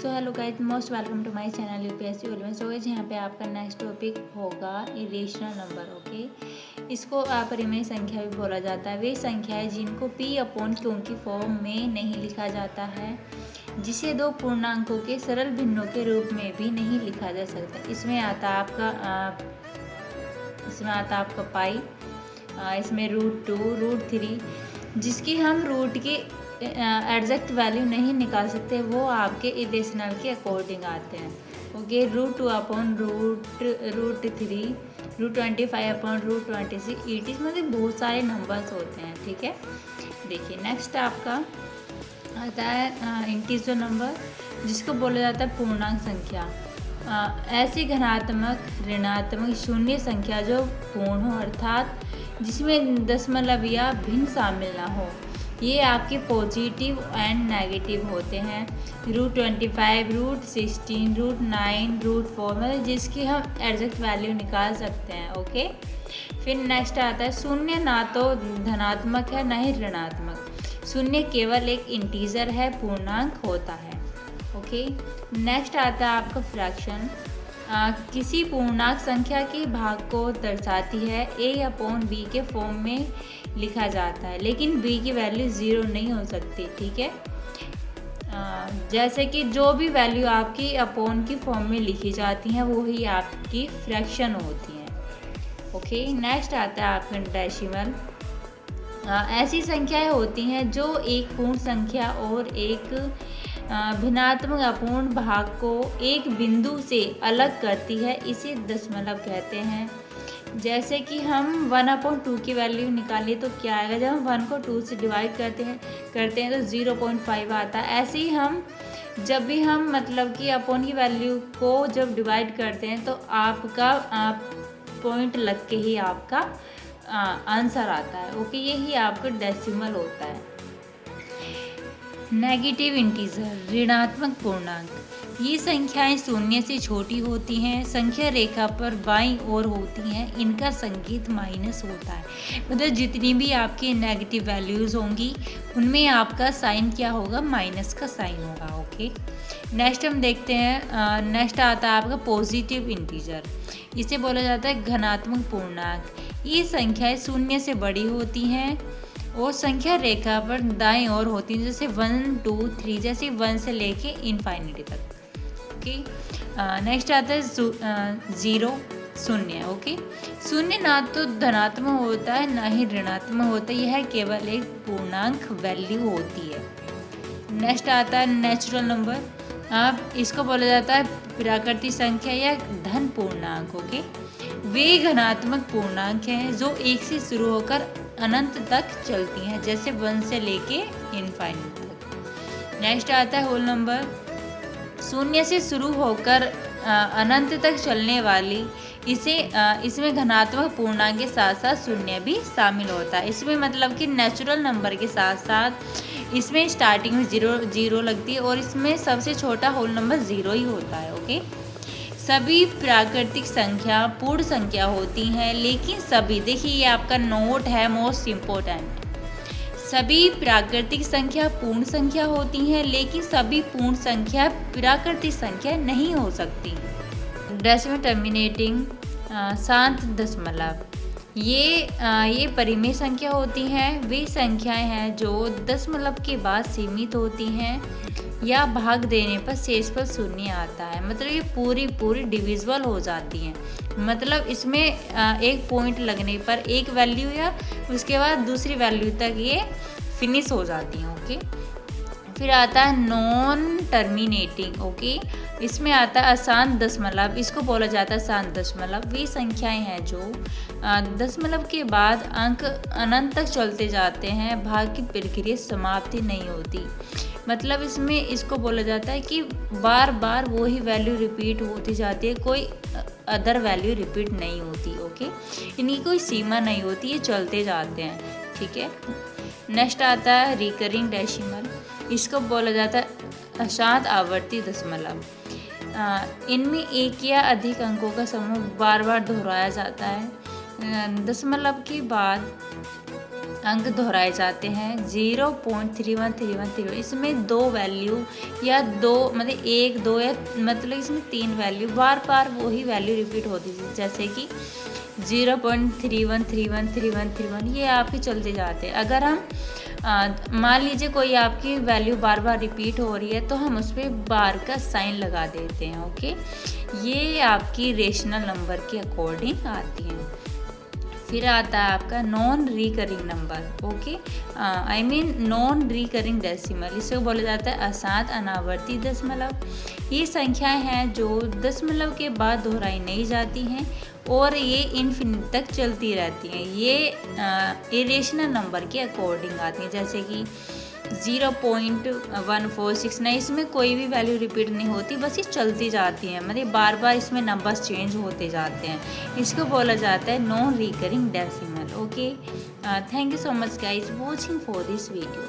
So hello guys, most welcome to my channel UPSC elements. तो यहाँ पे आपका नेक्स्ट टॉपिक होगा इरेशनल नंबर। ओके, इसको परिमेय संख्या भी बोला जाता है। वे संख्याएं जिनको p अपॉन क्यू की फॉर्म में नहीं लिखा जाता है, जिसे दो पूर्णांकों के सरल भिन्नों के रूप में भी नहीं लिखा जा सकता। इसमें आता आपका पाई, इसमें √2, √3, जिसकी हम रूट की एग्जैक्ट वैल्यू नहीं निकाल सकते, वो आपके इरेशनल के अकॉर्डिंग आते हैं। ओके, √2 अपॉन √3, √25 अपॉन √26, ET मतलब बहुत सारे नंबर्स होते हैं। ठीक है, देखिए नेक्स्ट आपका आता है इंटीजर नंबर, जिसको बोला जाता है पूर्णांक संख्या। ऐसी धनात्मक, ऋणात्मक, शून्य संख्या जो पूर्ण हो, अर्थात जिसमें दशमलव या भिन्न शामिल ना हो, ये आपके पॉजिटिव एंड नेगेटिव होते हैं। √25, √16, √9, √4 मतलब जिसकी हम एग्जैक्ट वैल्यू निकाल सकते हैं। ओके, फिर नेक्स्ट आता है शून्य, ना तो धनात्मक है ना ही ऋणात्मक। शून्य केवल एक इंटीजर है, पूर्णांक होता है। ओके, नेक्स्ट आता है आपका फ्रैक्शन। किसी पूर्णांक संख्या के भाग को दर्शाती है। a अपॉन b के फॉर्म में लिखा जाता है, लेकिन b की वैल्यू 0 नहीं हो सकती। ठीक है, जैसे कि जो भी वैल्यू आपकी अपॉन की फॉर्म में लिखी जाती हैं वो ही आपकी फ्रैक्शन होती हैं। ओके, नेक्स्ट आता है आपका डेसिमल। ऐसी संख्याएं होती हैं जो एक पूर्ण संख्या और एक भिन्नात्मक अपूर्ण भाग को एक बिंदु से अलग करती है, इसे दशमलव कहते हैं। जैसे कि हम 1/2 की वैल्यू निकालिए तो क्या आएगा, जब हम 1 को 2 से डिवाइड करते हैं तो 0.5 आता है। ऐसे ही हम जब भी हम मतलब कि अपॉन की वैल्यू को जब डिवाइड करते हैं तो आपका पॉइंट लग के ही आपका आंसर आता है। ओके, यही आपका डेसिमल होता है। नेगेटिव इंटीजर, ऋणात्मक पूर्णांक। ये संख्याएं शून्य से छोटी होती हैं, संख्या रेखा पर बाईं ओर होती हैं, इनका संकेत माइनस होता है। मतलब जितनी भी आपकी नेगेटिव वैल्यूज़ होंगी उनमें आपका साइन क्या होगा, माइनस का साइन होगा। ओके, नेक्स्ट हम देखते हैं, नेक्स्ट आता है आपका पॉजिटिव इंटीजर। इसे बोला जाता है धनात्मक पूर्णांक। ये संख्याएं शून्य से बड़ी होती हैं और संख्या रेखा पर दाईं ओर होती हैं, जैसे 1, 2, 3, जैसे 1 से लेके इन्फाइनिटी तक। ओके, नेक्स्ट आता है 0, शून्य। ओके, शून्य ना तो धनात्मक होता है ना ही ऋणात्मक होता है, यह केवल एक पूर्णांक वैल्यू होती है। नेक्स्ट आता है नेचुरल नंबर। अब इसको बोला जाता है प्राकृतिक संख्या या धन पूर्णांक। ओके, वे धनात्मक पूर्णांक हैं जो 1 से शुरू होकर अनंत तक चलती हैं, जैसे 1 से लेके इनफाइनाइट तक। नेक्स्ट आता है होल नंबर। शून्य से शुरू होकर अनंत तक चलने वाली इसमें धनात्मक पूर्णांक के साथ साथ शून्य भी शामिल होता है। इसमें मतलब कि नेचुरल नंबर के साथ साथ इसमें स्टार्टिंग में 0 लगती है और इसमें सबसे छोटा होल नंबर 0 ही होता है। ओके, सभी प्राकृतिक संख्या पूर्ण संख्या होती हैं, लेकिन सभी, देखिए ये आपका नोट है मोस्ट इम्पोर्टेंट, सभी प्राकृतिक संख्या पूर्ण संख्या होती हैं, लेकिन सभी पूर्ण संख्या प्राकृतिक संख्या नहीं हो सकती। डेसिमल टर्मिनेटिंग, शांत दशमलव। ये परिमेय संख्या होती हैं। वे संख्याएं हैं जो दशमलव के बाद सीमित होती हैं या भाग देने पर शेष पर शून्य आता है। मतलब ये पूरी डिविजिबल हो जाती हैं। मतलब इसमें एक पॉइंट लगने पर एक वैल्यू या उसके बाद दूसरी वैल्यू तक ये फिनिश हो जाती हैं। ओके, फिर आता है नॉन टर्मिनेटिंग। ओके, इसमें आता है अशांत दशमलव। इसको बोला जाता है शांत दशमलव। वे संख्याएं हैं जो दशमलव के बाद अंक अनंत तक चलते जाते हैं, भाग की प्रक्रिया समाप्ति नहीं होती। मतलब इसमें इसको बोला जाता है कि बार बार वो ही वैल्यू रिपीट होती जाती है, कोई अदर वैल्यू रिपीट नहीं होती। ओके, इनकी कोई सीमा नहीं होती, ये चलते जाते हैं। ठीक है, नेक्स्ट आता है रिकरिंग डेसिमल। इसको बोला जाता है अशांत आवर्ती दशमलव। इनमें एक या अधिक अंकों का समूह बार बार दोहराया जाता है। दशमलव के बाद अंक दोहराए जाते हैं 0.313131। इसमें दो वैल्यू या दो मतलब एक दो या मतलब इसमें तीन वैल्यू बार बार वही वैल्यू रिपीट होती है, जैसे कि 0.31313131 ये आपके चलते जाते हैं। अगर हम मान लीजिए कोई आपकी वैल्यू बार बार रिपीट हो रही है तो हम उस पर बार का साइन लगा देते हैं। ओके, ये आपकी रेशनल नंबर के अकॉर्डिंग आती हैं। फिर आता है आपका non recurring number. Okay, I mean non recurring decimal, इसे बोला जाता है असात अनावर्ती दशमलव। ये संख्याएं हैं जो दशमलव के बाद दोहराई नहीं जाती हैं और ये इन्फिनिट तक चलती रहती हैं। ये इरेशनल नंबर के अकॉर्डिंग आती हैं, जैसे कि 0.1469। इसमें कोई भी वैल्यू रिपीट नहीं होती, बस ये चलती जाती हैं, मतलब बार बार इसमें नंबर्स चेंज होते जाते हैं। इसको बोला जाता है non recurring decimal. Okay, thank you so much guys watching for this video.